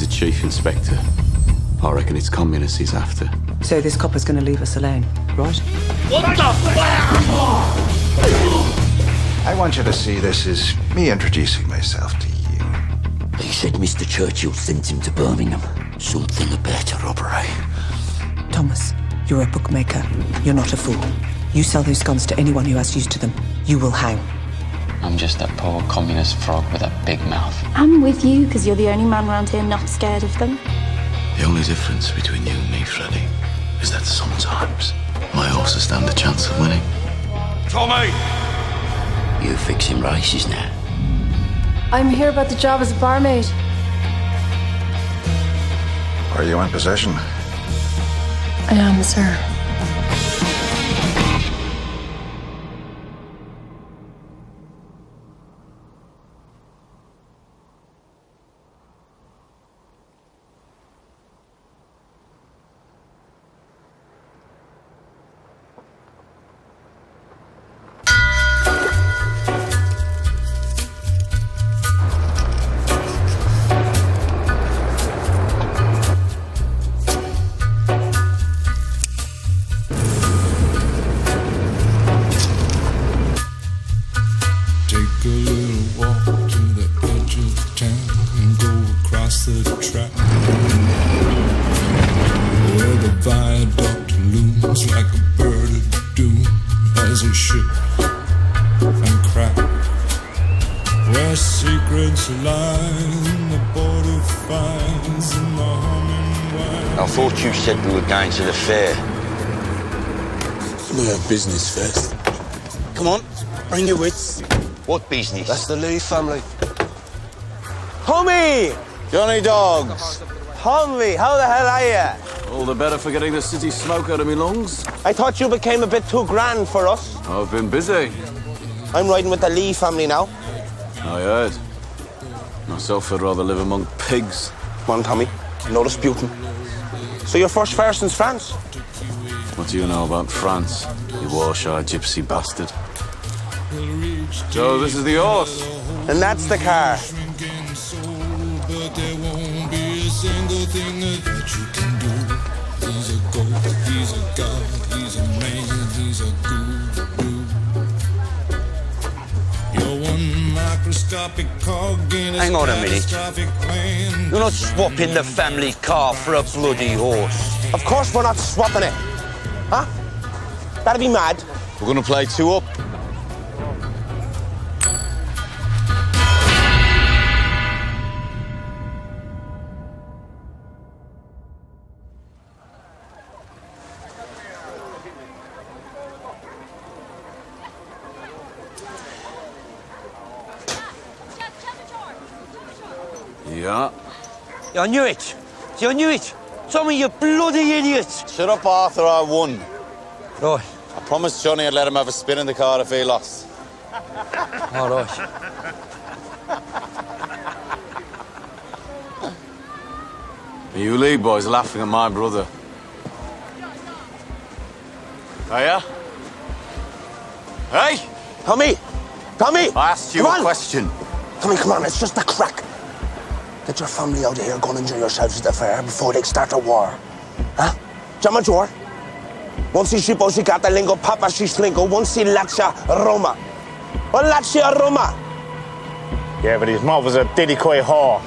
the chief inspector. I reckon it's communists he's after. So this copper's going to leave us alone, right? What the fuck? I want you to see this as me introducing myself to you. He said Mr. Churchill sent him to Birmingham. Something about a robbery. Thomas, you're a bookmaker. You're not a fool. You sell those guns to anyone who has use to them. You will hang. I'm just a poor communist frog with a big mouth. I'm with you because you're the only man around here not scared of them. The only difference between you and me, Freddie, is that sometimes my horses stand a chance of winning. Tommy! You fixing races now? I'm here about the job as a barmaid. Are you in possession? I am, sir. Take a little walk to the edge of town and go across the track where the viaduct looms like a bird of doom as it shifts and cracks, where secrets lie in the border fires and the humming wire. I thought you said we were going to the fair. We have business first. Come on, bring your wits. What business? That's the Lee family. Homie! Johnny Dogs. Homie, how the hell are you? All the better for getting the city smoke out of me lungs. I thought you became a bit too grand for us. I've been busy. I'm riding with the Lee family now. I heard. Myself, I'd rather live among pigs. Come on, Tommy. No disputing. So your first fare since France? What do you know about France, you war-shy gypsy bastard? So this is the horse. And that's the car. But there won't be a single thing that you can do. He's a goat, he's a god, he's a man, he's a guru. You're one microscopic cog in Hang on a minute. catastrophic plan. You're not swapping the family car for a bloody horse. Of course we're not swapping it. Huh? That'd be mad. We're gonna play two up. Yeah. I knew it. See, I knew it. Tommy, you bloody idiot. Shut up, Arthur, I won. Right. I promised Johnny I'd let him have a spin in the car if he lost. All right. You Lee boys laughing at my brother. Are ya? Hey! Tommy! Tommy! I asked you Come a on. question. Tommy, come on, it's just a crack. Get your family out of here, go and enjoy yourselves at the fair before they start a war. Huh? Già maggiore? Non si sciposicata lingo papa si slingo, non si lascia Roma. Non lascia Roma. Yeah, but his mother's a diddy-quay whore.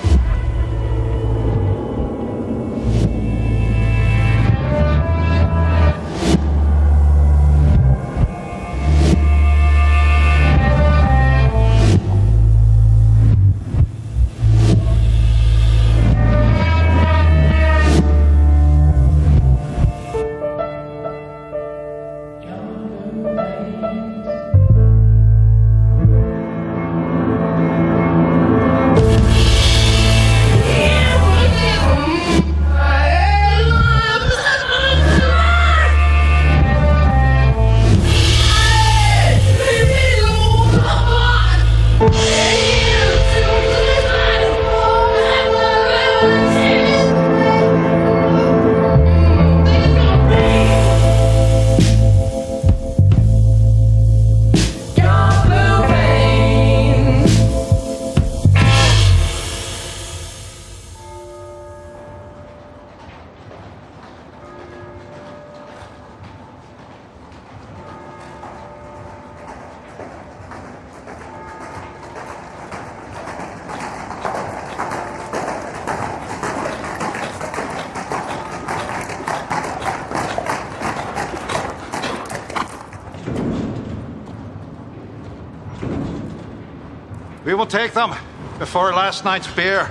will take them before last night's beer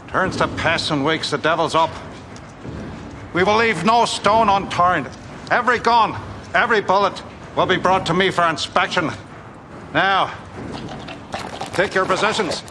turns to piss and wakes the devils up. We will leave no stone unturned. Every gun, every bullet will be brought to me for inspection. Now, take your positions.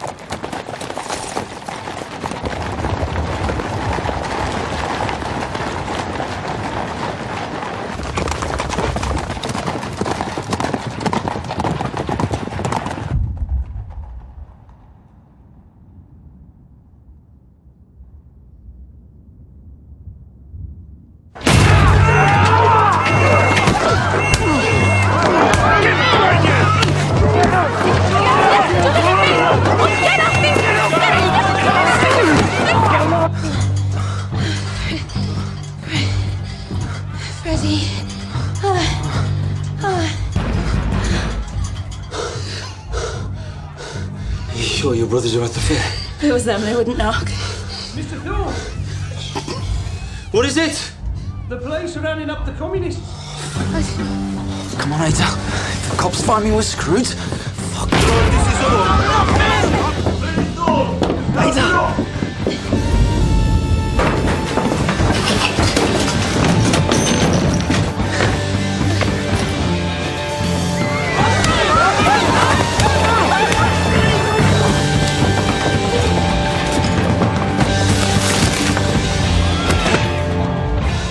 Sure your brothers are at the fair? If it was them, they wouldn't knock. Mr. Thorne! What is it? The police are rounding up the communists. Come on, Ada. If the cops find me, we're screwed. Fuck. Ada!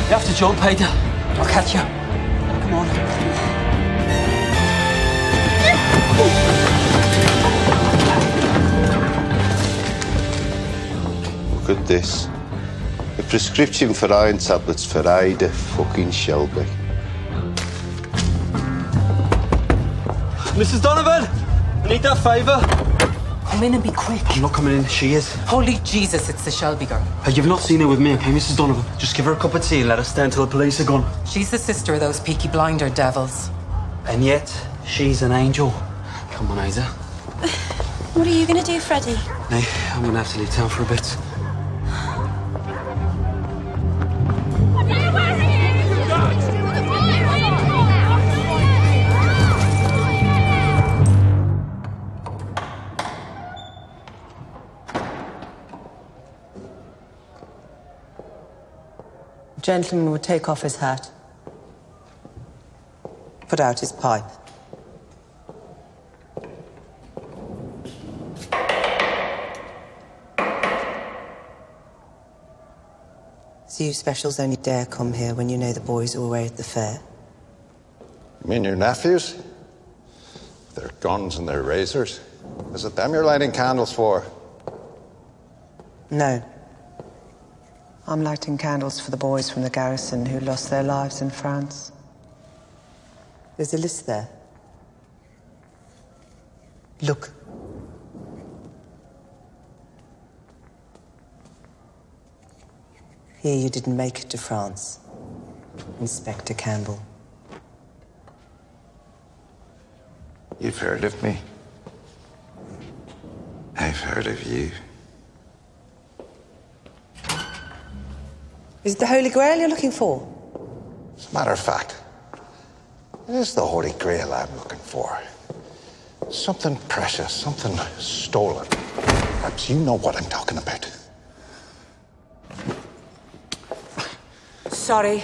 You have to jump, Ada. I'll catch you. Come on. Look at this. A prescription for iron tablets for Ada fucking Shelby. Mrs. Donovan! I need that favour. Come in and be quick. I'm not coming in. She is. Holy Jesus, it's the Shelby girl. You've not seen her with me, okay, Mrs. Donovan? Just give her a cup of tea and let her stay until the police are gone. She's the sister of those peaky blinder devils. And yet, she's an angel. Come on, Ada. What are you going to do, Freddie? Hey, I'm going to have to leave town for a bit. Gentleman would take off his hat, put out his pipe. So you specials only dare come here when you know the boys are away at the fair? You mean your nephews? Their guns and their razors? Is it them you're lighting candles for? No. I'm lighting candles for the boys from the garrison who lost their lives in France. There's a list there. Look. Here you didn't make it to France, Inspector Campbell. You've heard of me. I've heard of you. Is it the Holy Grail you're looking for? As a matter of fact, it is the Holy Grail I'm looking for. Something precious, something stolen. Perhaps you know what I'm talking about. Sorry.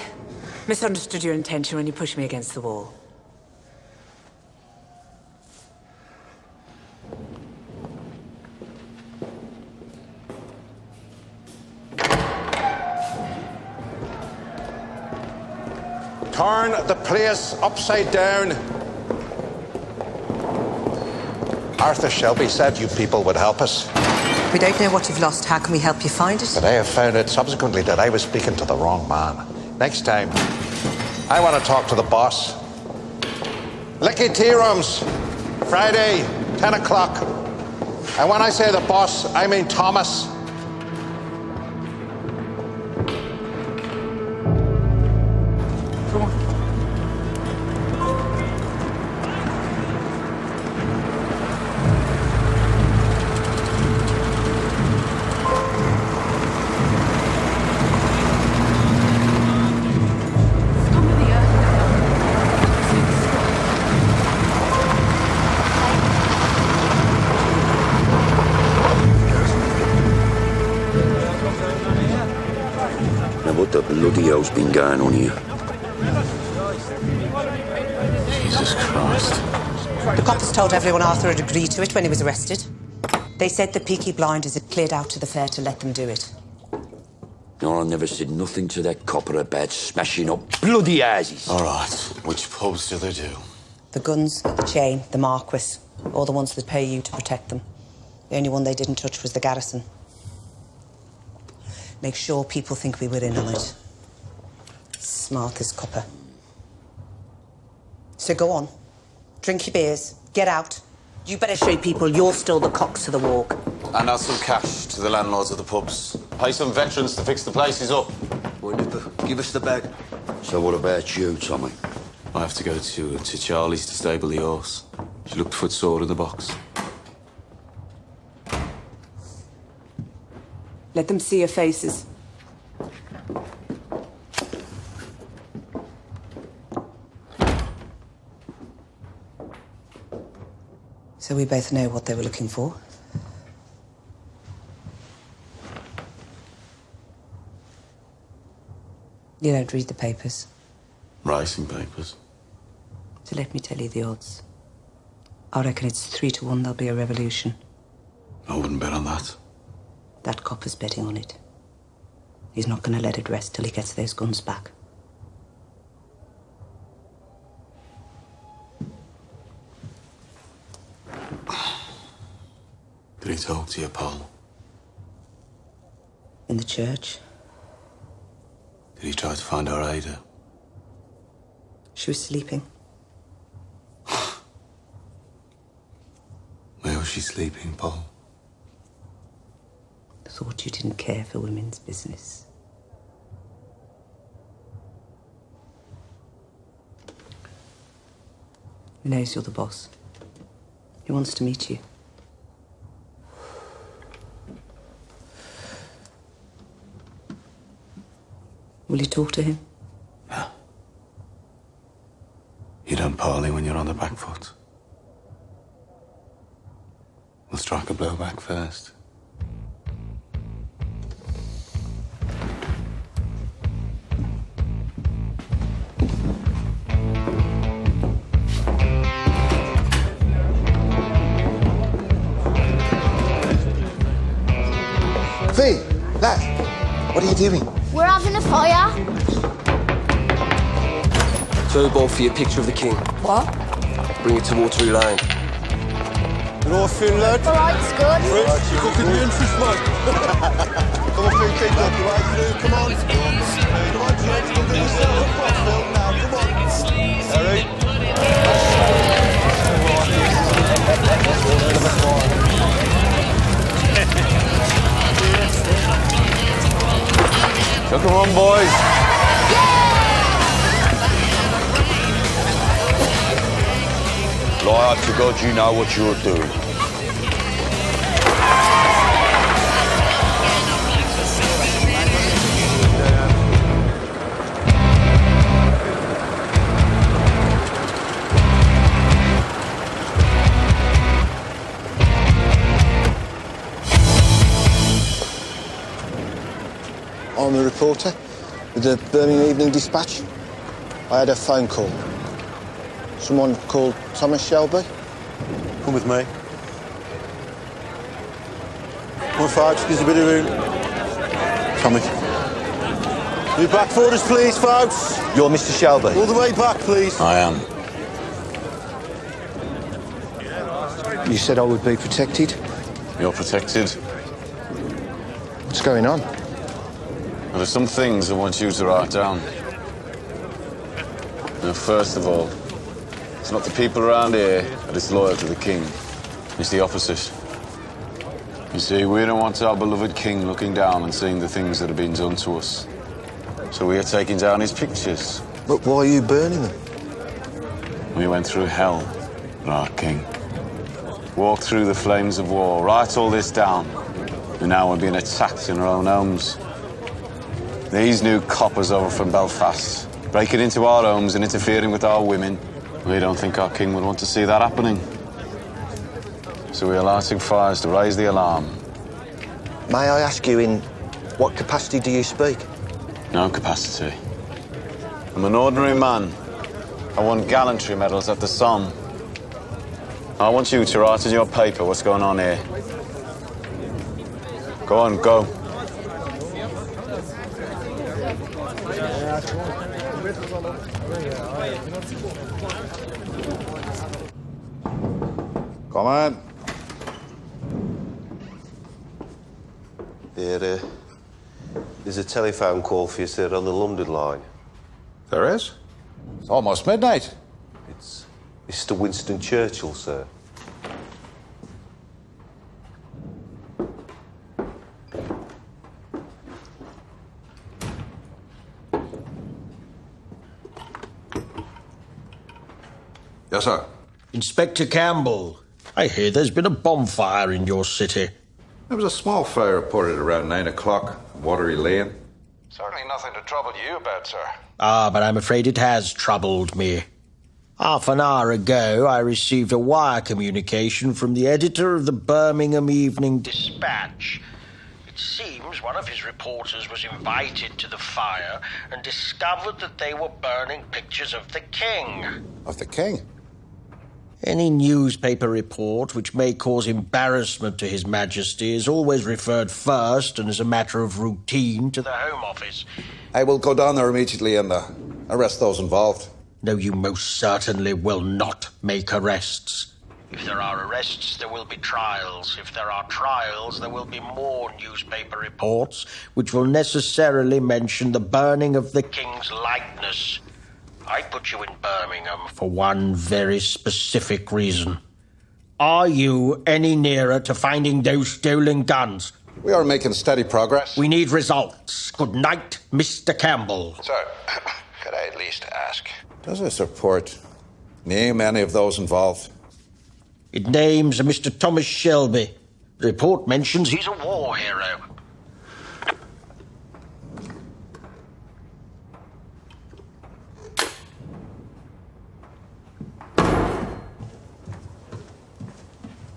Misunderstood your intention when you pushed me against the wall. Turn the place upside down. Arthur Shelby said you people would help us. We don't know what you've lost. How can we help you find it? But I have found out subsequently that I was speaking to the wrong man. Next time, I want to talk to the boss. Licky Tea Rooms, Friday, 10 o'clock. And when I say the boss, I mean Thomas. What the bloody hell's been going on here? Jesus Christ. The coppers told everyone Arthur had agreed to it when he was arrested. They said the peaky blinders had cleared out to the fair to let them do it. No, I never said nothing to that copper about smashing up bloody houses. All right. Which pubs do they do? The Guns, the Chain, the Marquis. All the ones that pay you to protect them. The only one they didn't touch was the Garrison. Make sure people think we were in on it. Smart as copper. So go on. Drink your beers. Get out. You better show people you're still the cocks of the walk. And add some cash to the landlords of the pubs. Pay some veterans to fix the places up. Well, Nipper, give us the bag. So what about you, Tommy? I have to go to Charlie's to stable the horse. She looked footsore in the box. Let them see your faces. So we both know what they were looking for. You don't read the papers. Racing papers. So let me tell you the odds. I reckon it's 3 to 1 there'll be a revolution. I wouldn't bet on that. That copper's betting on it. He's not going to let it rest till he gets those guns back. Did he talk to you, Paul? In the church. Did he try to find our Ada? She was sleeping. Where was she sleeping, Paul? Thought you didn't care for women's business. He knows you're the boss. He wants to meet you. Will you talk to him? Yeah. You don't parley when you're on the back foot. We'll strike a blow back first. Finn, lad, what are you doing? We're having a fire. Throw ball for your picture of the king. What? Bring it to Waterloo Lane. Good old Finn, lad. All right, it's good. Rich, you're cooking the interest, mate. Come on, Finn, keep up. Right through, come on. Come on, James, you'll do yourself. Come on, Phil, now, come on. Harry. So come on, boys. Lie to God, you know what you're doing. I'm a reporter with the Birmingham Evening Dispatch. I had a phone call. Someone called Thomas Shelby. Come with me. Come on, folks, there's a bit of room. Tommy. You back for us, please, folks. You're Mr. Shelby. All the way back, please. I am. You said I would be protected. You're protected. What's going on? Well, there's some things I want you to write down. Now, first of all, it's not the people around here that is loyal to the king. It's the opposite. You see, we don't want our beloved king looking down and seeing the things that have been done to us. So we are taking down his pictures. But why are you burning them? We went through hell for our king. Walked through the flames of war, write all this down. And now we're being attacked in our own homes. These new coppers over from Belfast, breaking into our homes and interfering with our women. We don't think our king would want to see that happening. So we are lighting fires to raise the alarm. May I ask you, in what capacity do you speak? No capacity. I'm an ordinary man. I won gallantry medals at the saison. I want you to write in your paper what's going on here. Go on, go. Come on. There's a telephone call for you, sir, on the London line. There is? It's almost midnight. It's Mr. Winston Churchill, sir. Yes, sir. Inspector Campbell, I hear there's been a bonfire in your city. There was a small fire reported around 9 o'clock, Watery Lane. Certainly nothing to trouble you about, sir. Ah, but I'm afraid it has troubled me. Half an hour ago, I received a wire communication from the editor of the Birmingham Evening Dispatch. It seems one of his reporters was invited to the fire and discovered that they were burning pictures of the king. Of the king? Any newspaper report which may cause embarrassment to His Majesty is always referred first and as a matter of routine to the Home Office. I will go down there immediately and arrest those involved. No, you most certainly will not make arrests. If there are arrests, there will be trials. If there are trials, there will be more newspaper reports, which will necessarily mention the burning of the king's likeness. I put you in Birmingham for one very specific reason. Are you any nearer to finding those stolen guns? We are making steady progress. We need results. Good night, Mr. Campbell. Sir, could I at least ask, does this report name any of those involved? It names a Mr. Thomas Shelby. The report mentions he's a war hero.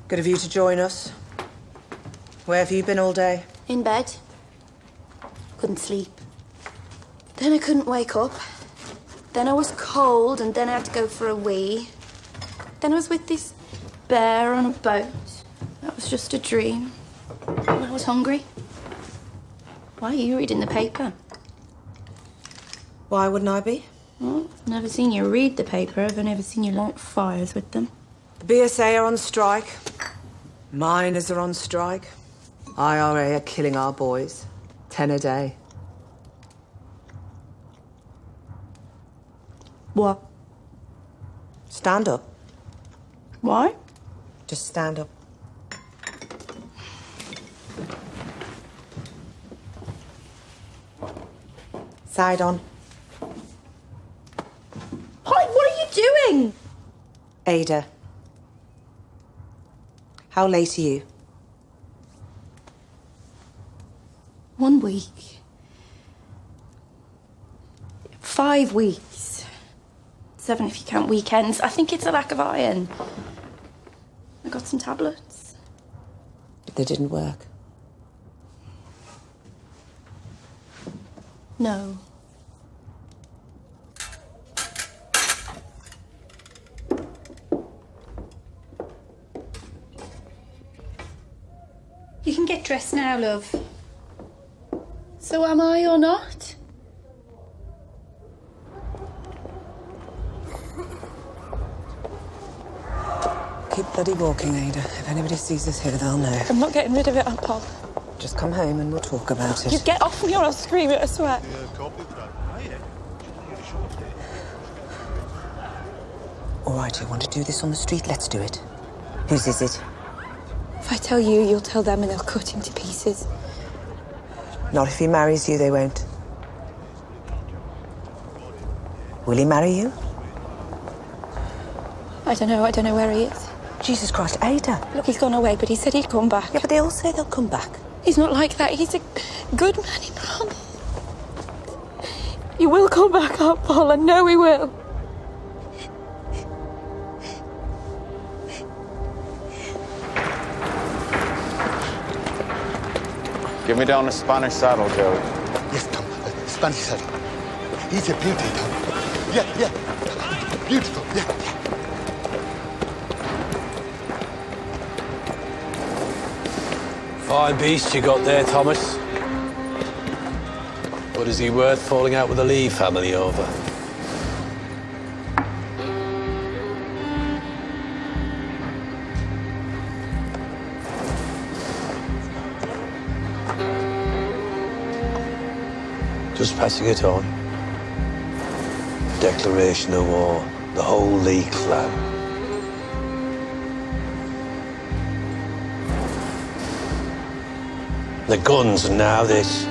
Good of you to join us. Where have you been all day? In bed. Couldn't sleep. Then I couldn't wake up. Then I was cold, and then I had to go for a wee. Then I was with this bear on a boat. That was just a dream. And I was hungry. Why are you reading the paper? Why wouldn't I be? Well, I've never seen you read the paper. I've never seen you light fires with them. The BSA are on strike. Miners are on strike. IRA are killing our boys. 10 a day. What? Stand up. Why? Just stand up. Side on. What are you doing? Ada. How late are you? 1 week. 5 weeks. 7 if you count weekends. I think it's a lack of iron. I got some tablets. But they didn't work. No. You can get dressed now, love. So am I or not? Keep bloody walking, Ada. If anybody sees us here, they'll know. I'm not getting rid of it, Aunt Paul. Just come home and we'll talk about it. You get off me or I'll scream it, I swear. All right, you want to do this on the street? Let's do it. Whose is it? If I tell you, you'll tell them and they'll cut him to pieces. Not if he marries you, they won't. Will he marry you? I don't know where he is. Jesus Christ, Ada. Look, he's gone away, but he said he'd come back. Yeah, but they all say they'll come back. He's not like that. He's a good man, he promised. He will come back, Aunt Paul. I know he will. Give me down a Spanish saddle, Joe. Yes, come. Danny said. He's a beauty, Tom. Yeah. Beautiful, yeah. Fine beast you got there, Thomas. What is he worth falling out with the Lee family over? Just passing it on. Declaration of war. The whole Lee clan. The guns, and now this.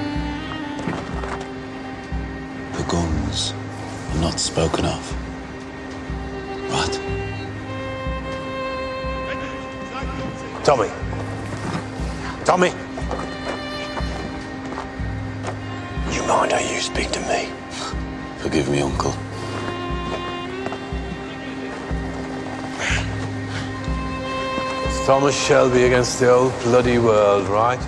The guns are not spoken of. Right? Tommy. Tommy. You mind how you speak to me? Forgive me, Uncle. It's Thomas Shelby against the old bloody world, right?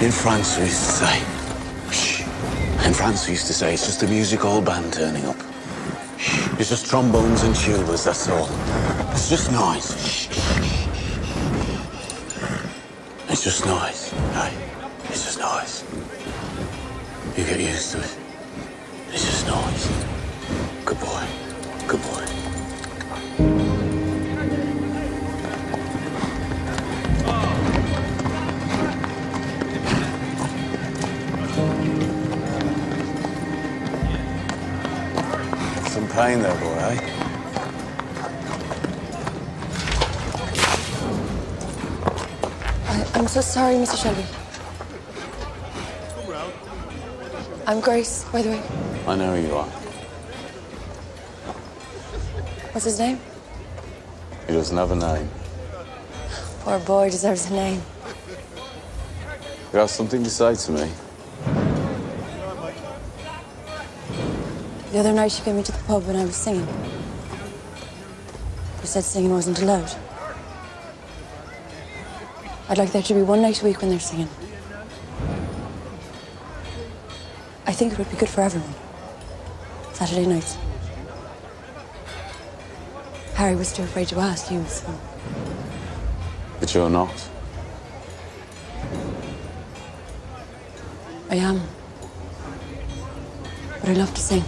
In France, we used to say, shh. In France, we used to say, it's just a music hall band turning up. It's just trombones and tubas, that's all. It's just noise. It's just noise, right? It's just noise. You get used to it. It's just noise. Good boy. Good boy. Some pain there, boy, eh? I'm so sorry, Mr. Shelby. I'm Grace, by the way. I know who you are. What's his name? He doesn't have a name. Poor boy deserves a name. You have something to say to me? The other night, she came into the pub when I was singing. You said singing wasn't allowed. I'd like there to be one night a week when they're singing. I think it would be good for everyone. Saturday nights. Harry was too afraid to ask you, so... But you're not. I am. But I love to sing.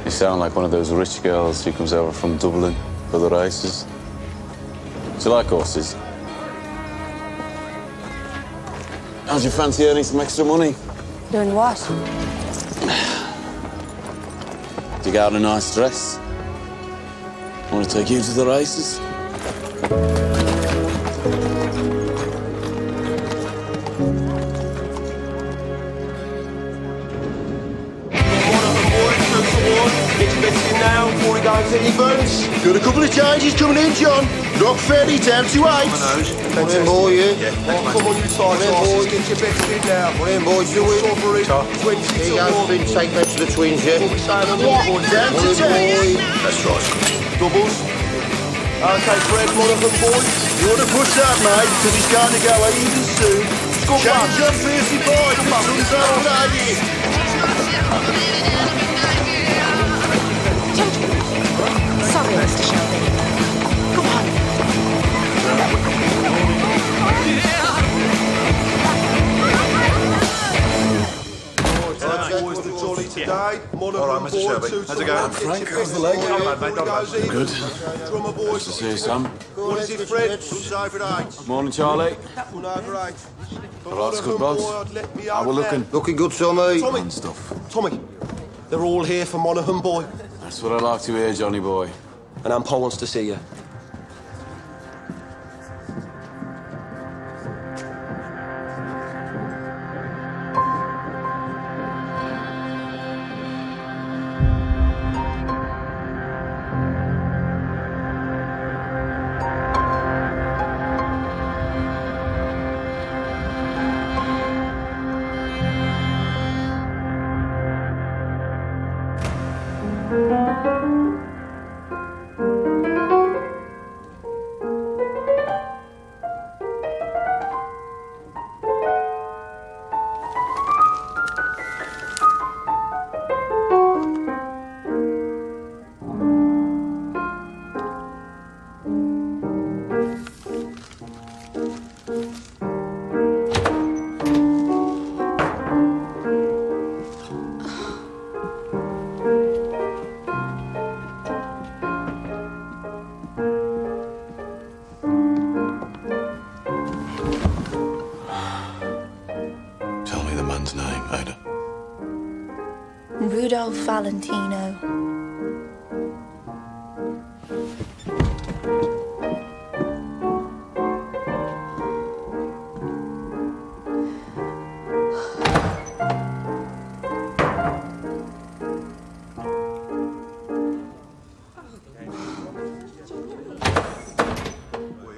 You sound like one of those rich girls who comes over from Dublin for the races. Do you like horses? How'd you fancy earning some extra money? Doing what? Do you get out a nice dress? I want to take you to the races. Expecting now before he goes any burns. Got a couple of changes coming in, John. Rock Ferry, down to 8. Come in, boy, yeah. Come on, you side horses, get your best in now. Come in, boys, do it. He has been taken out to the twins, yeah? Down to 10. That's right. Doubles. Okay, Fred, one of them, boys. You want to push that, mate, because he's going to go even soon. Change up, Fiercey boy. The sun's out already. Sorry, Mr. Shelby. Come on. All right, Mr. Shelby. How's it going? Frank, how's the leg? Good. Nice to see you, Sam. What is it, Fred? Runs over at 8. Morning, Charlie. Run over 8. All right, good, boss. How we looking? Looking good, Tommy. Tommy. Stuff. Tommy, They're all here for Monaghan, boy. That's what I like to hear, Johnny boy. And Aunt Paul wants to see you. Rudolph Valentino.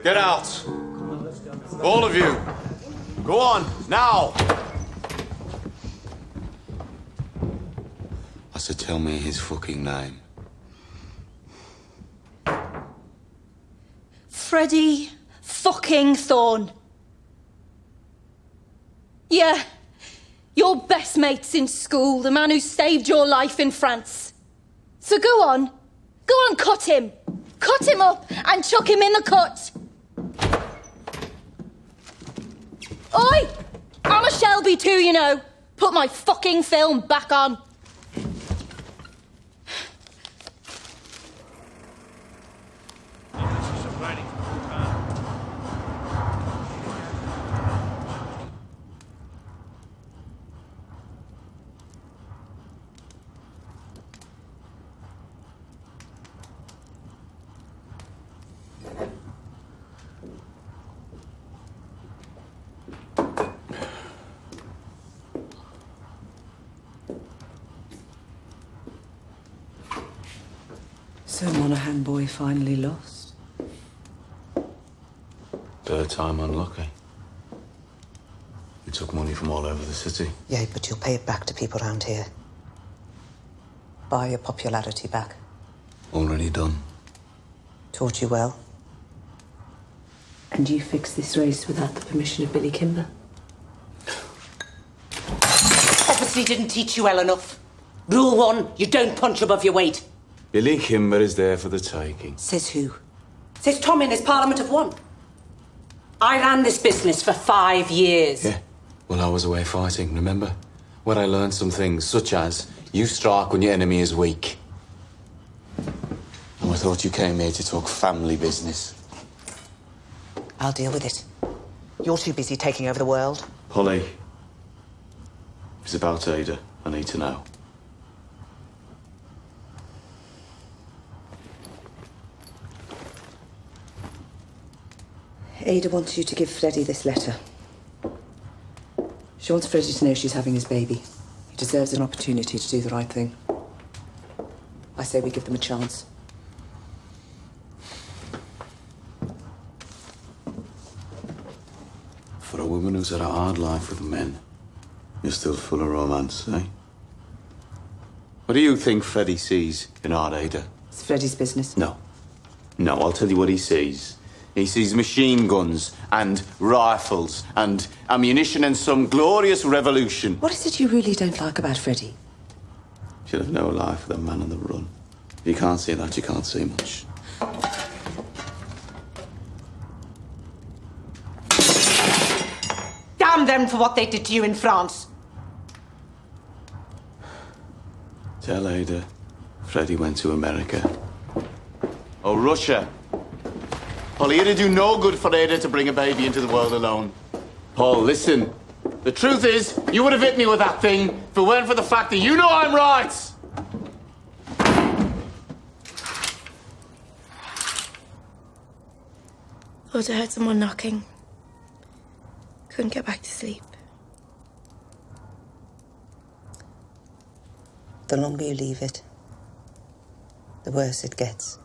Get out. All of you. Go on, now. I said, tell me his fucking name. Freddie fucking Thorne. Yeah. Your best mate since school, the man who saved your life in France. So go on, cut him. Cut him up and chuck him in the cut. Oi! I'm a Shelby too, you know. Put my fucking film back on. So Monaghan boy finally lost? Third time unlucky. We took money from all over the city. Yeah, but you'll pay it back to people around here. Buy your popularity back. Already done. Taught you well. And you fixed this race without the permission of Billy Kimber? Obviously didn't teach you well enough. Rule 1, you don't punch above your weight. Billy Kimber is there for the taking. Says who? Says Tom in his Parliament of One. I ran this business for 5 years. Yeah. Well, I was away fighting, remember? Where I learned some things, such as you strike when your enemy is weak. And I thought you came here to talk family business. I'll deal with it. You're too busy taking over the world. Polly, it's about Ada. I need to know. Ada wants you to give Freddie this letter. She wants Freddie to know she's having his baby. He deserves an opportunity to do the right thing. I say we give them a chance. For a woman who's had a hard life with men, you're still full of romance, eh? What do you think Freddie sees in our Ada? It's Freddie's business. No. No, I'll tell you what he sees. He sees machine guns and rifles and ammunition and some glorious revolution. What is it you really don't like about Freddie? She'll have no life with a man on the run. If you can't see that, you can't see much. Damn them for what they did to you in France. Tell Ada Freddie went to America. Oh, Russia. Polly, it'd do no good for Ada to bring a baby into the world alone. Paul, listen. The truth is, you would have hit me with that thing if it weren't for the fact that you know I'm right. Thought I heard someone knocking. Couldn't get back to sleep. The longer you leave it, the worse it gets.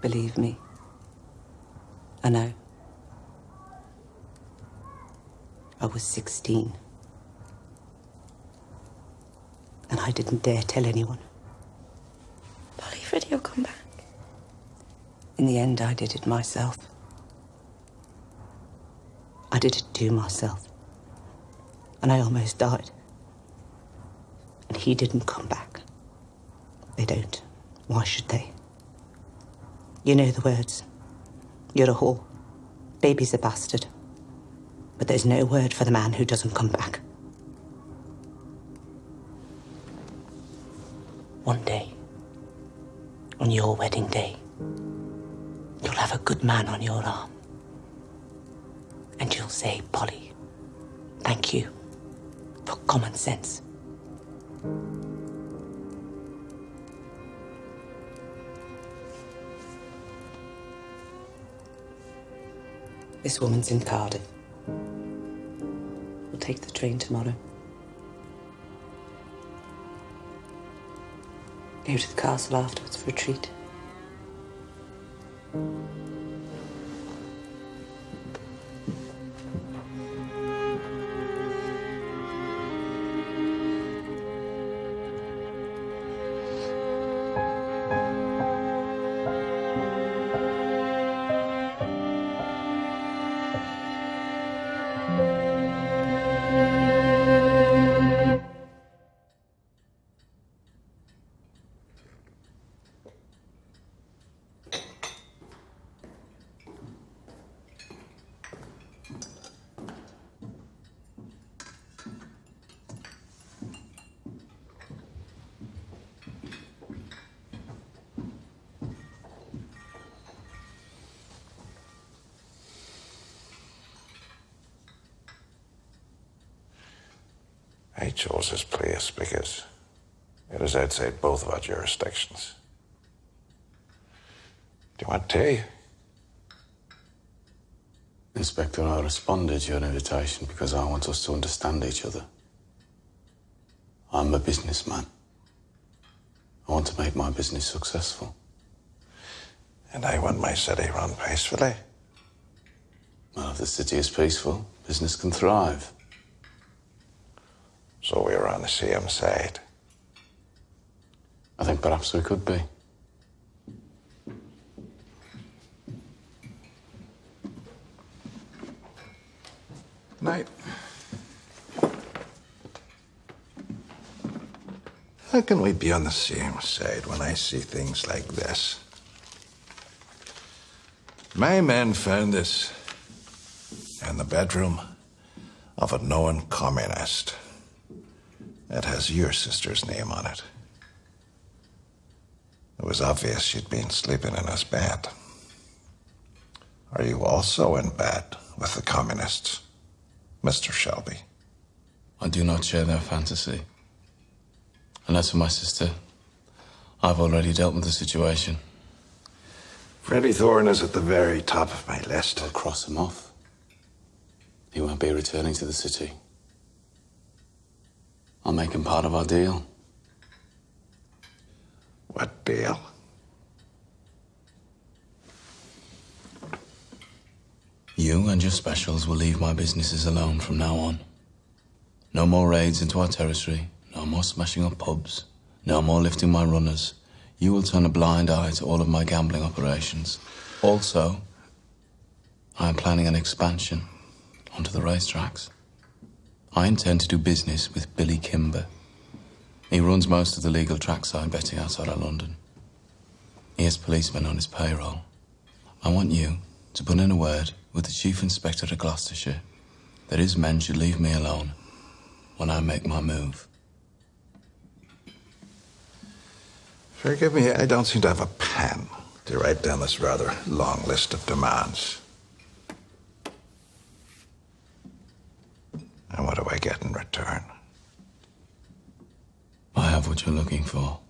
Believe me, I know. I was 16. And I didn't dare tell anyone. Polly, Freddie will come back. In the end, I did it myself. I did it to myself. And I almost died. And he didn't come back. They don't. Why should they? You know the words. You're a whore. Baby's a bastard. But there's no word for the man who doesn't come back. One day, on your wedding day, you'll have a good man on your arm. And you'll say, Polly, thank you for common sense. This woman's in Cardiff. We'll take the train tomorrow. Go to the castle afterwards for a treat. I chose this place because it is outside both of our jurisdictions. Do you want tea? Inspector, I responded to your invitation because I want us to understand each other. I'm a businessman. I want to make my business successful. And I want my city run peacefully. Well, if the city is peaceful, business can thrive. So we're on the same side. I think perhaps we could be. Night. How can we be on the same side when I see things like this? My men found this in the bedroom of a known communist. It has your sister's name on it. It was obvious she'd been sleeping in his bed. Are you also in bed with the communists, Mr. Shelby? I do not share their fantasy. And as for my sister, I've already dealt with the situation. Freddie Thorne is at the very top of my list. I'll cross him off. He won't be returning to the city. I'll make him part of our deal. What deal? You and your specials will leave my businesses alone from now on. No more raids into our territory, no more smashing up pubs, no more lifting my runners. You will turn a blind eye to all of my gambling operations. Also, I am planning an expansion onto the racetracks. I intend to do business with Billy Kimber. He runs most of the legal trackside betting outside of London. He has policemen on his payroll. I want you to put in a word with the Chief Inspector of Gloucestershire that his men should leave me alone when I make my move. Forgive me, I don't seem to have a pen to write down this rather long list of demands. And what do I get in return? I have what looking for?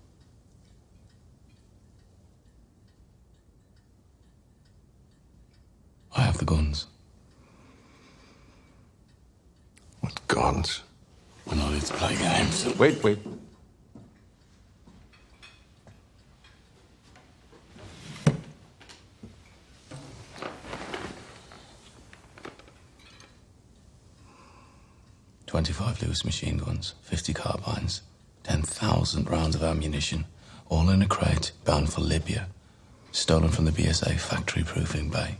I have the guns. What guns? We're not here to play games. Wait. 25 Lewis machine guns, 50 carbines, 10,000 rounds of ammunition, all in a crate bound for Libya, stolen from the BSA factory proofing bay.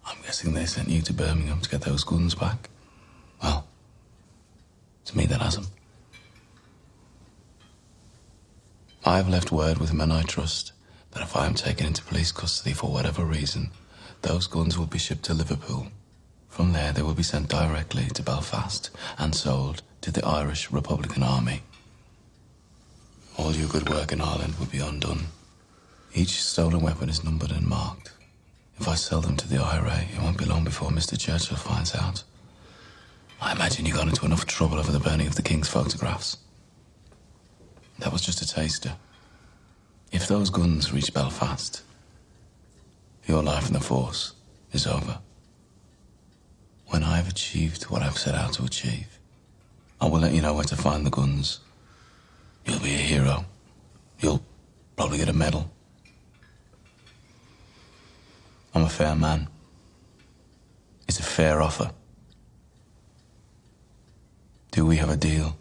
I'm guessing they sent you to Birmingham to get those guns back. Well, to me that has them. I have left word with men I trust that if I am taken into police custody for whatever reason, those guns will be shipped to Liverpool. From there, they will be sent directly to Belfast and sold to the Irish Republican Army. All your good work in Ireland will be undone. Each stolen weapon is numbered and marked. If I sell them to the IRA, it won't be long before Mr. Churchill finds out. I imagine you got into enough trouble over the burning of the King's photographs. That was just a taster. If those guns reach Belfast, your life in the force is over. When I have achieved what I've set out to achieve, I will let you know where to find the guns. You'll be a hero. You'll probably get a medal. I'm a fair man. It's a fair offer. Do we have a deal?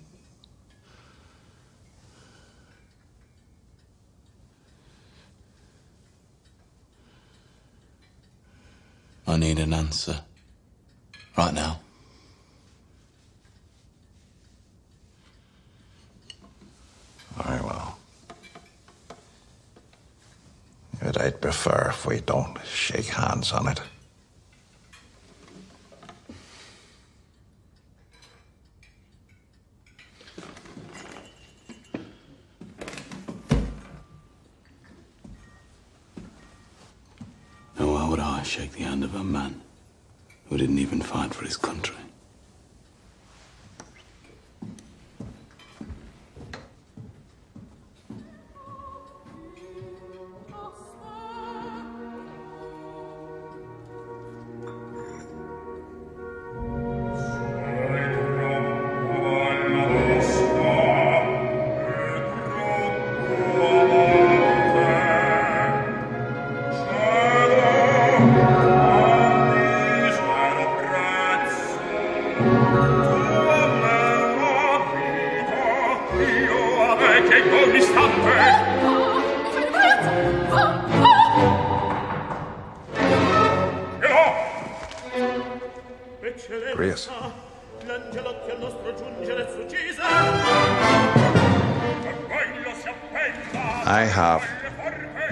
I need an answer. Right now. Very well. But I'd prefer if we don't shake hands on it. And why would I shake the hand of a man who didn't even fight for his country? Grace. I have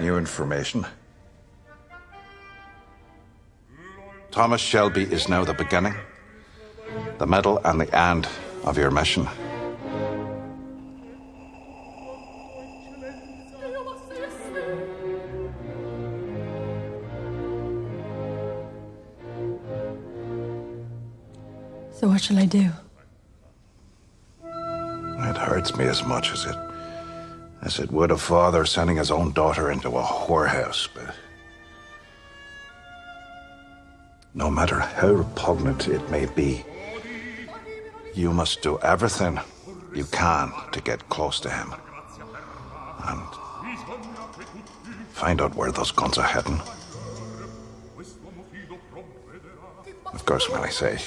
new information. Thomas Shelby is now the beginning, the middle and the end of your mission. So what shall I do? It hurts me as much as it would a father sending his own daughter into a whorehouse, but no matter how repugnant it may be, you must do everything you can to get close to him and find out where those guns are heading. Of course, when I say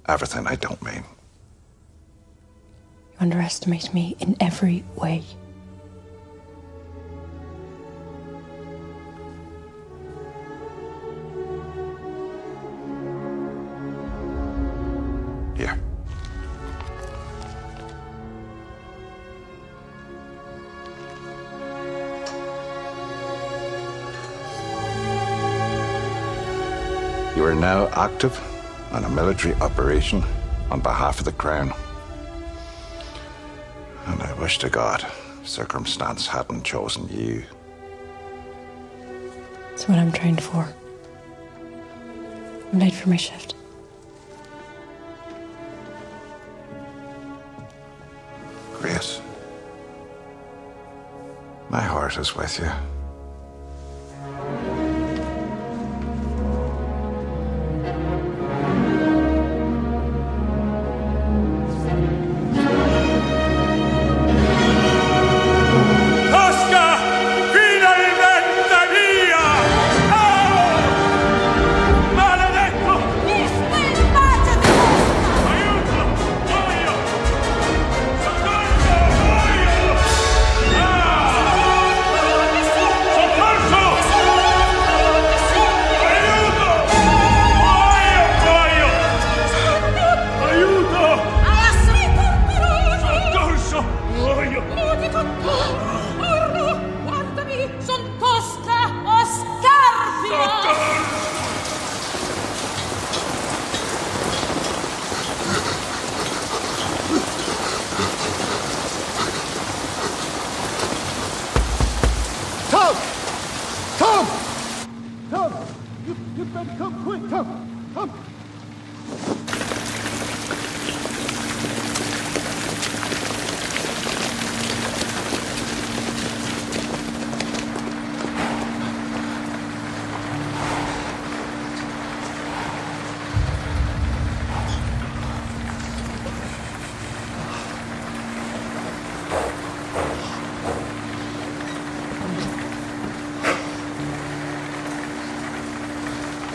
everything, I don't mean. You underestimate me in every way. Here. You are now active on a military operation on behalf of the Crown. And I wish to God circumstance hadn't chosen you. That's what I'm trained for. I'm late for my shift. Grace. heart is with you.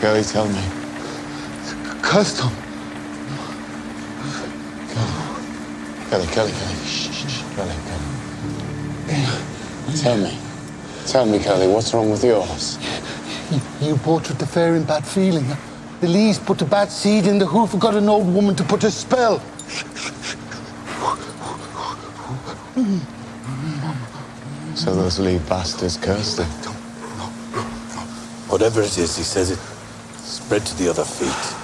Kelly, tell me. Custom. Kelly. Shh. Kelly. Tell me, Kelly, what's wrong with yours? You bought with the fair and bad feeling. The Lees put the bad seed in the hoof and got an old woman to put a spell. So those Lee bastards cursed him. Whatever it is, he says it spread to the other feet.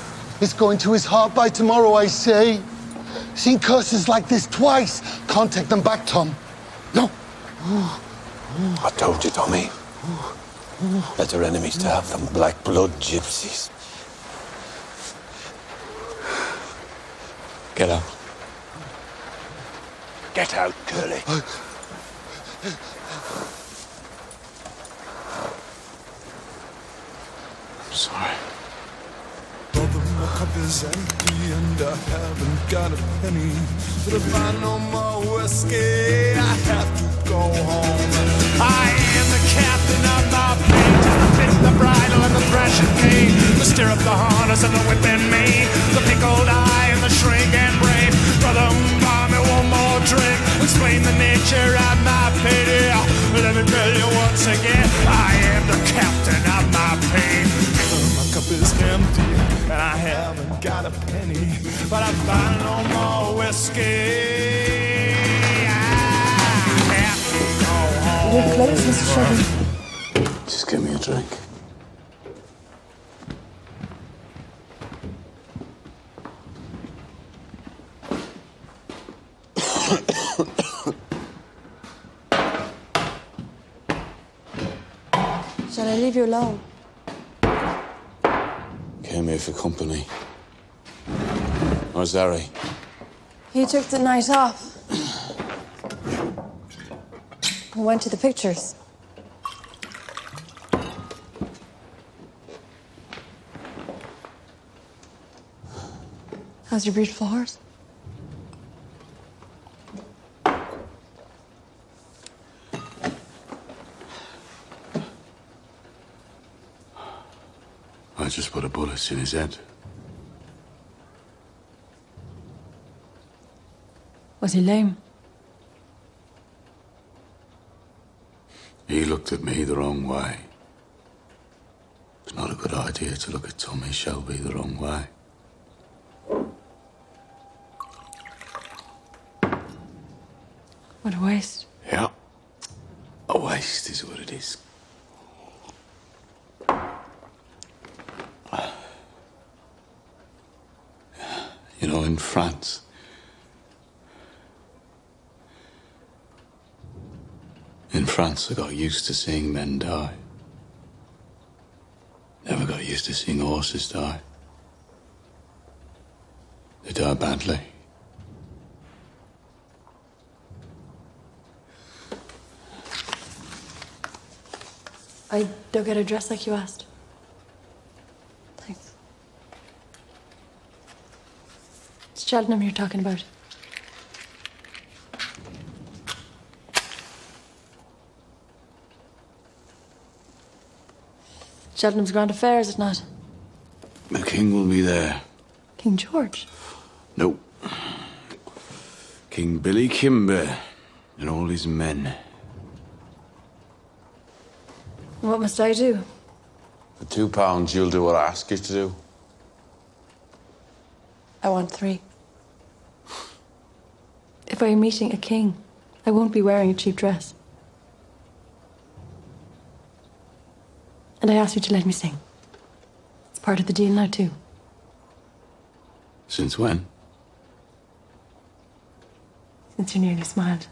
It's going to his heart by tomorrow, I say. Seen curses like this twice. Can't take them back, Tom. No. I told you, Tommy. Better enemies to have than black blood gypsies. Get out. Get out, Curly. I'm sorry. Brother, my cup is empty and I haven't got a penny. But if I no more whiskey, I have to go home. I am the captain of my fate, the bit, the bridle, and the thrashing cane, the stirrup, the harness, and the whip in me, the pickled eye and the shrink and brave. Brother, buy me one more drink, explain the nature of my pity. Let me tell you once again, I am the captain of my pain. My cup is empty and I haven't got a penny, but I find no more whiskey. I have to go home. You're close, Mr. Shelby. Just give me a drink. Shall I leave you alone? Came here for company. Where's Harry? He took the night off. We went to the pictures. How's your beautiful horse? I just put a bullet in his head. Was he lame? He looked at me the wrong way. It's not a good idea to look at Tommy Shelby the wrong way. What a waste. Yeah. A waste is what it is. You know, in France, I got used to seeing men die. Never got used to seeing horses die. They die badly. I dug out a dress like you asked. Thanks. It's Cheltenham you're talking about. Cheltenham's grand affair, is it not? The king will be there. King George? No. King Billy Kimber and all his men. What must I do? For £2, you'll do what I ask you to do. I want 3. If I am meeting a king, I won't be wearing a cheap dress. And I asked you to let me sing. It's part of the deal now, too. Since when? Since you nearly smiled.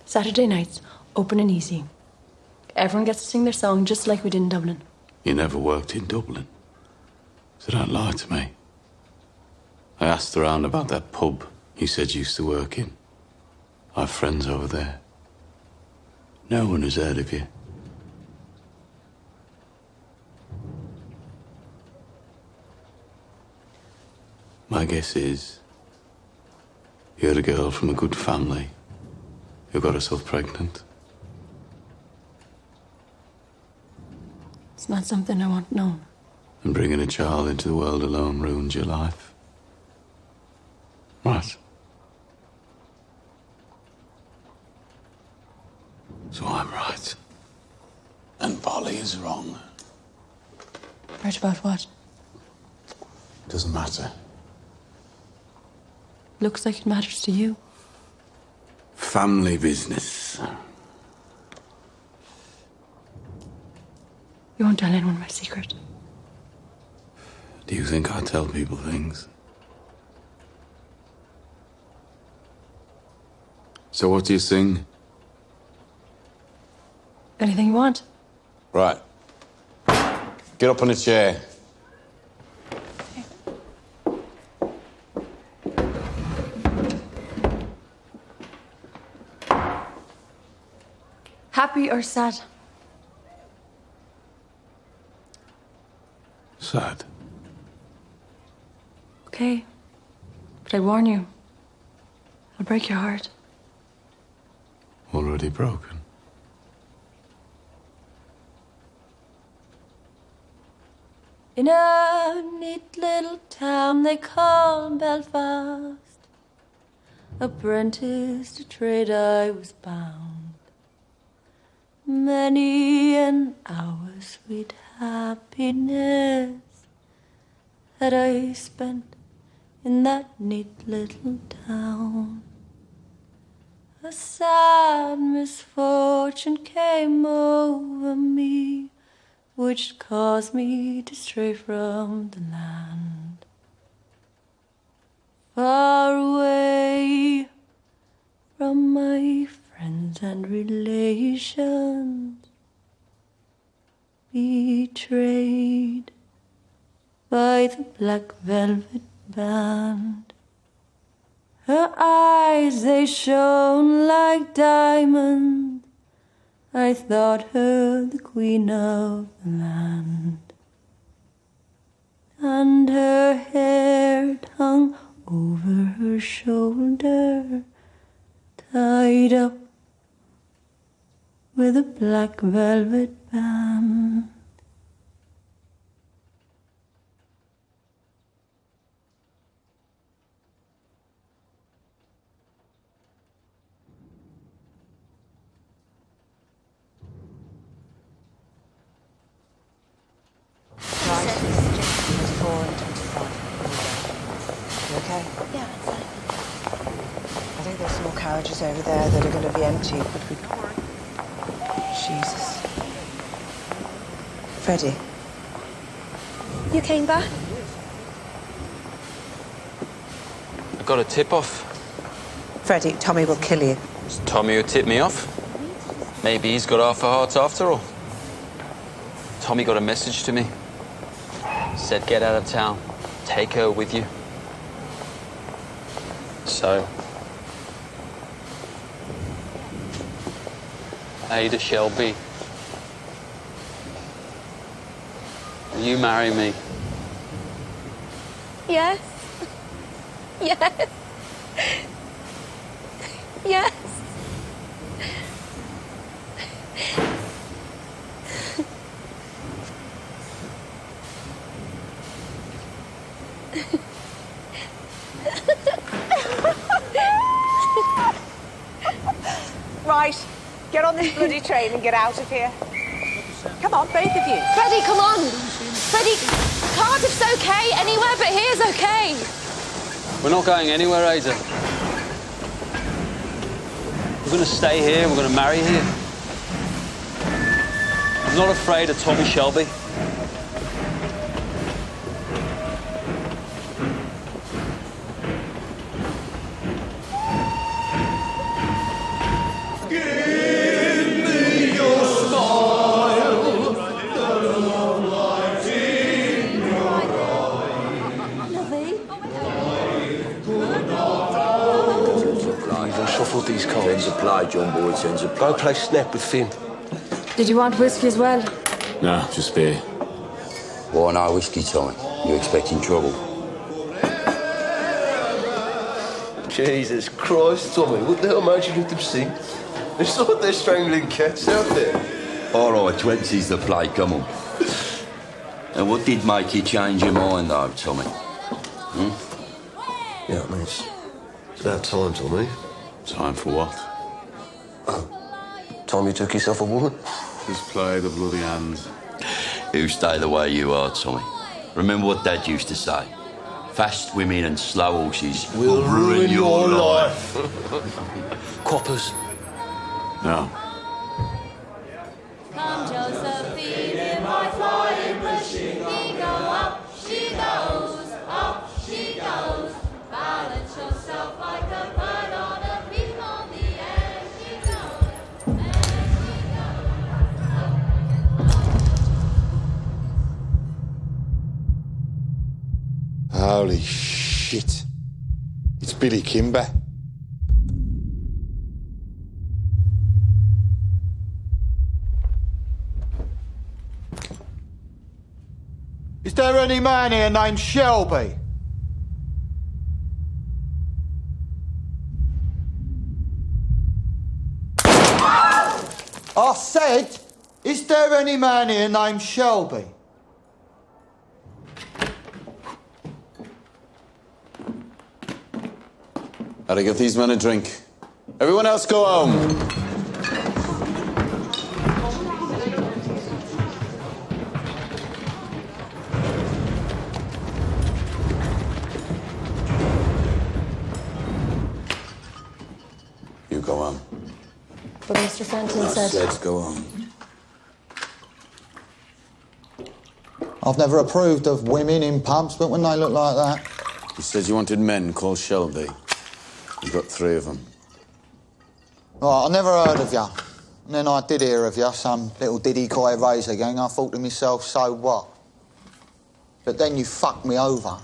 Saturday nights, open and easy. Everyone gets to sing their song just like we did in Dublin. You never worked in Dublin. So don't lie to me. I asked around about that pub you said you used to work in. I have friends over there. No one has heard of you. My guess is you're a girl from a good family who got herself pregnant. It's not something I want known. And bringing a child into the world alone ruined your life. Right. So I'm right. And Polly is wrong. Right about what? Doesn't matter. Looks like it matters to you. Family business. You won't tell anyone my secret. Do you think I tell people things? So what do you sing? Anything you want. Right. Get up on a chair. Happy or sad? Sad. Okay. But I warn you, I'll break your heart. Already broken. In a neat little town they call Belfast, apprenticed to trade I was bound. Many an hour sweet happiness that I spent in that neat little town. A sad misfortune came over me, which caused me to stray from the land. Far away from my friends and relations, betrayed by the black velvet band. Her eyes, they shone like diamonds. I thought her the queen of the land. And her hair hung over her shoulder, tied up with a black velvet band. Okay? Yeah, it's fine. I think there's some more carriages over there that are going to be empty, but we... Jesus. Freddie. You came back? I got a tip-off. Freddie, Tommy will kill you. It's Tommy who tipped me off. Maybe he's got half a heart after all. Tommy got a message to me. Said get out of town. Take her with you. So, Ada Shelby. Will you marry me? Yes. Yes. Yes. Right, get on this bloody train and get out of here. Come on, both of you. Freddie, come on. Freddie, Cardiff's okay. Anywhere but here's okay. We're not going anywhere, Ada. We're going to stay here. We're going to marry here. I'm not afraid of Tommy Shelby. These cards. Sends apply, John Boy, sends apply. Go play snap with Finn. Did you want whiskey as well? No, just beer. Why no whiskey, Tommy? You expecting trouble? Jesus Christ, Tommy, what the hell made you let them sing? It's like they're strangling cats out there. All right, 20's the play, come on. And what did make you change your mind, though, Tommy? Yeah, I mean, it's about time, Tommy. Time for what? Time you took yourself a woman? Just play the bloody hand. You stay the way you are, Tommy. Remember what Dad used to say. Fast women and slow horses will ruin your life. Coppers. No. Come, Josephine, in my flying machine. He go up, she goes, up she goes. Balance yourself like a bird on a beam on the air. She goes, there she goes. Holy shit. It's Billy Kimber. Is there any man here named Shelby? I said, is there any man here named Shelby? Gotta give these men a drink. Everyone else go home. You go home. But Mr. Fenton said... Let's go home. I've never approved of women in pubs, but when they look like that... You said you wanted men called Shelby. You got 3 of them. Right, I never heard of you. And then I did hear of you, some little diddy-coy razor gang. I thought to myself, so what? But then you fucked me over.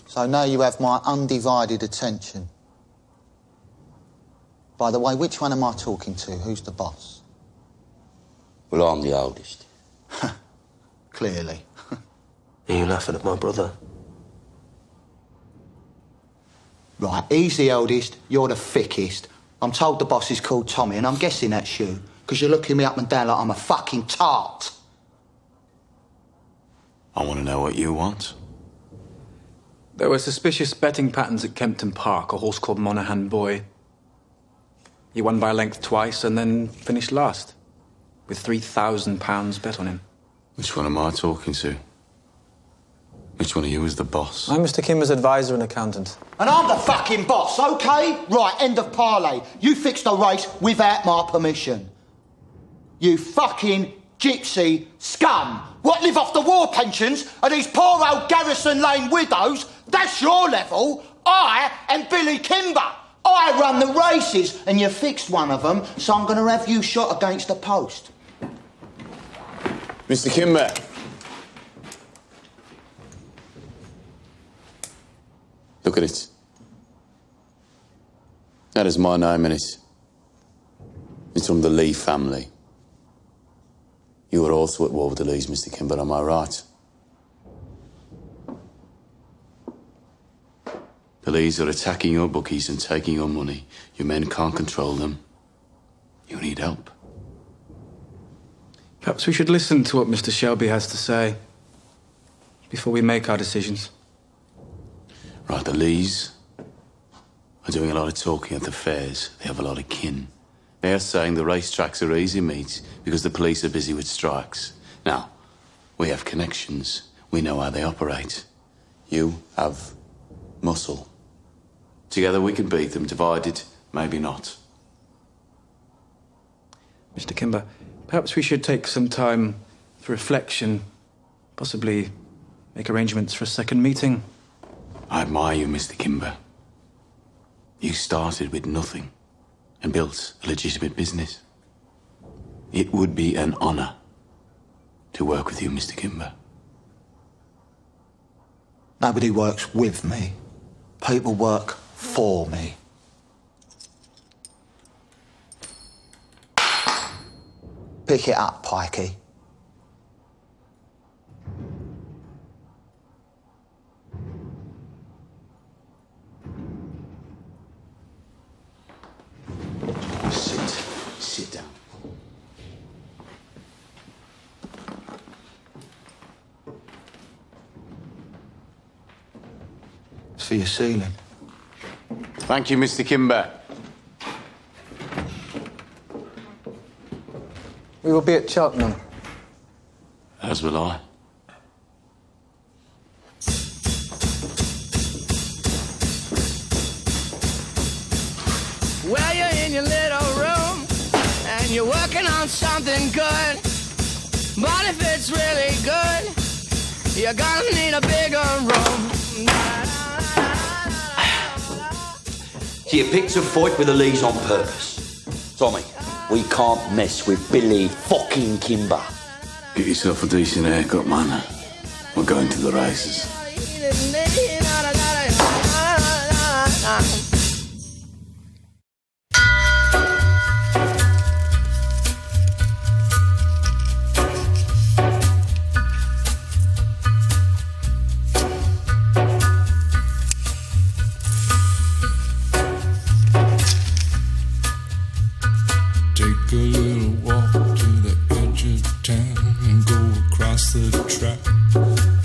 So now you have my undivided attention. By the way, which one am I talking to? Who's the boss? Well, I'm the oldest. Clearly. Are you laughing at my brother? Right, he's the eldest, you're the thickest. I'm told the boss is called Tommy, and I'm guessing that's you, because you're looking me up and down like I'm a fucking tart. I want to know what you want. There were suspicious betting patterns at Kempton Park, a horse called Monaghan Boy. He won by a length twice and then finished last, with £3,000 bet on him. Which one am I talking to? Which one of you is the boss? I'm Mr. Kimber's advisor and accountant. And I'm the fucking boss, OK? Right, end of parley. You fixed the race without my permission. You fucking gypsy scum. What, live off the war pensions of these poor old Garrison Lane widows? That's your level. I am Billy Kimber. I run the races, and you fixed one of them, so I'm going to have you shot against a post. Mr. Kimber. Look at it. That is my name in it. It's from the Lee family. You were also at war with the Lees, Mr. Kimber, am I right? The Lees are attacking your bookies and taking your money. Your men can't control them. You need help. Perhaps we should listen to what Mr. Shelby has to say before we make our decisions. Right, the Lees are doing a lot of talking at the fairs. They have a lot of kin. They are saying the racetracks are easy meat because the police are busy with strikes. Now, we have connections. We know how they operate. You have muscle. Together we can beat them. Divided, maybe not. Mr. Kimber, perhaps we should take some time for reflection, possibly make arrangements for a second meeting. I admire you, Mr. Kimber. You started with nothing and built a legitimate business. It would be an honor to work with you, Mr. Kimber. Nobody works with me. People work for me. Pick it up, Pikey. Sit down. It's for your ceiling. Thank you, Mr. Kimber. We will be at Cheltenham. As will I. Well, you're in your little room and you're working on something good. But if it's really good, you're gonna need a bigger room. So you picked a fight with the Lees on purpose. Tommy, we can't mess with Billy fucking Kimber. Get yourself a decent haircut, man. We're going to the races. Take a little walk to the edge of town and go across the track.